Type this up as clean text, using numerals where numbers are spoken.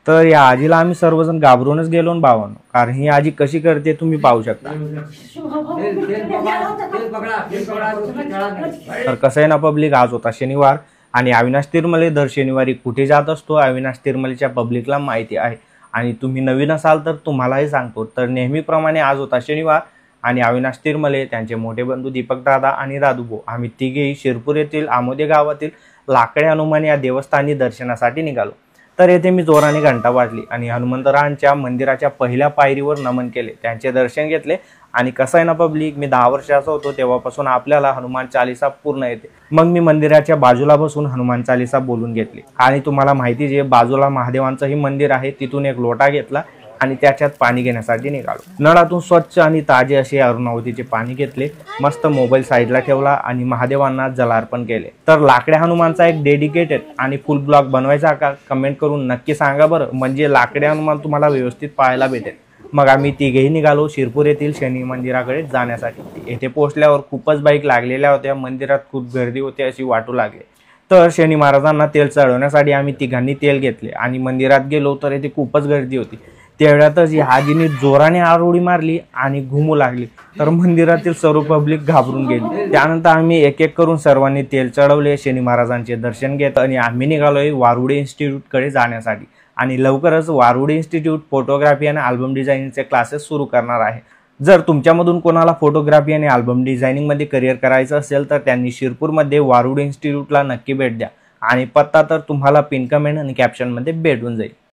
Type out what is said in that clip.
तर या आजीला आम्ही सर्वजण घाबरूनच गेलो भावांनो, कारण ही आजी कशी करते तुम्ही पाहू शकता। तर कसं आहे ना पब्लिक, आज होता शनिवार आणि अविनाश तिरमले दर शनिवारी कुठे जात असतो अविनाश तिरमलेच्या पब्लिकला माहिती आहे। आणि तुम्ही नवीन असाल तर तुम्हालाही सांगतो, तर नेहमीप्रमाणे आज होता शनिवार आणि अविनाश तिरमले, त्यांचे मोठे बंधू दीपक दादा आणि दादूभाऊ आम्ही तिघेही शिरपूर येथील आमोदे गावातील लाकडे हनुमान या देवस्थानी दर्शनासाठी निघालो। तर येथे मी जोराने घंटा वाजली आणि हनुमंतरायांच्या मंदिराच्या पहिल्या पायरीवर नमन केले, त्यांचे दर्शन घेतले। आणि कसं आहे ना पब्लिक, मी 10 वर्षाचा होतो तेव्हापासून आपल्याला हनुमान चालीसा पूर्ण येते। मग मी मंदिराच्या बाजूला बसून हनुमान चालीसा बोलून घेतली आणि तुम्हाला माहिती जे बाजूला महादेवांचंही मंदिर आहे, तिथून एक लोटा घेतला आणि त्याच्यात पाणी घेण्यासाठी निघालो। नळातून स्वच्छ आणि ताजे असे अरुणावतीचे पाणी घेतले, मस्त मोबाईल साईडला ठेवला आणि महादेवांना जलार्पण केले। तर लाकडे हनुमानचा एक डेडिकेटेड आणि फुल ब्लॉग बनवायचा का, कमेंट करून नक्की सांगा बरं, म्हणजे लाकडे हनुमान तुम्हाला व्यवस्थित पाहायला भेटेल। मग आम्ही तिघेही निघालो शिरपूर येथील शनी मंदिराकडे जाण्यासाठी। येथे पोहोचल्यावर खूपच बाईक लागलेल्या होत्या, मंदिरात खूप गर्दी होती अशी वाटू लागले। तर शनी महाराजांना तेल चढवण्यासाठी आम्ही तिघांनी तेल घेतले आणि मंदिरात गेलो तर येथे खूपच गर्दी होती। तेवढ्यातच या आजीने जोराने आरोळी मारली आणि घुमू लागली, तर मंदिरातील सर्व पब्लिक घाबरून गेली। त्यानंतर आम्ही एक एक करून सर्वांनी तेल चढवले, शनी महाराजांचे दर्शन घेत आणि आम्ही निघालोय वारुडे इन्स्टिट्यूटकडे जाण्यासाठी। आणि लवकरच वारुडे इन्स्टिट्यूट फोटोग्राफी आणि अल्बम डिझायनिंगचे क्लासेस सुरू करणार आहे। जर तुमच्यामधून कोणाला फोटोग्राफी आणि अल्बम डिझायनिंगमध्ये करिअर करायचं असेल तर त्यांनी शिरपूरमध्ये वारुडे इन्स्टिट्यूटला नक्की भेट द्या आणि पत्ता तर तुम्हाला पिन कमेंट आणि कॅप्शनमध्ये भेटून जाईल।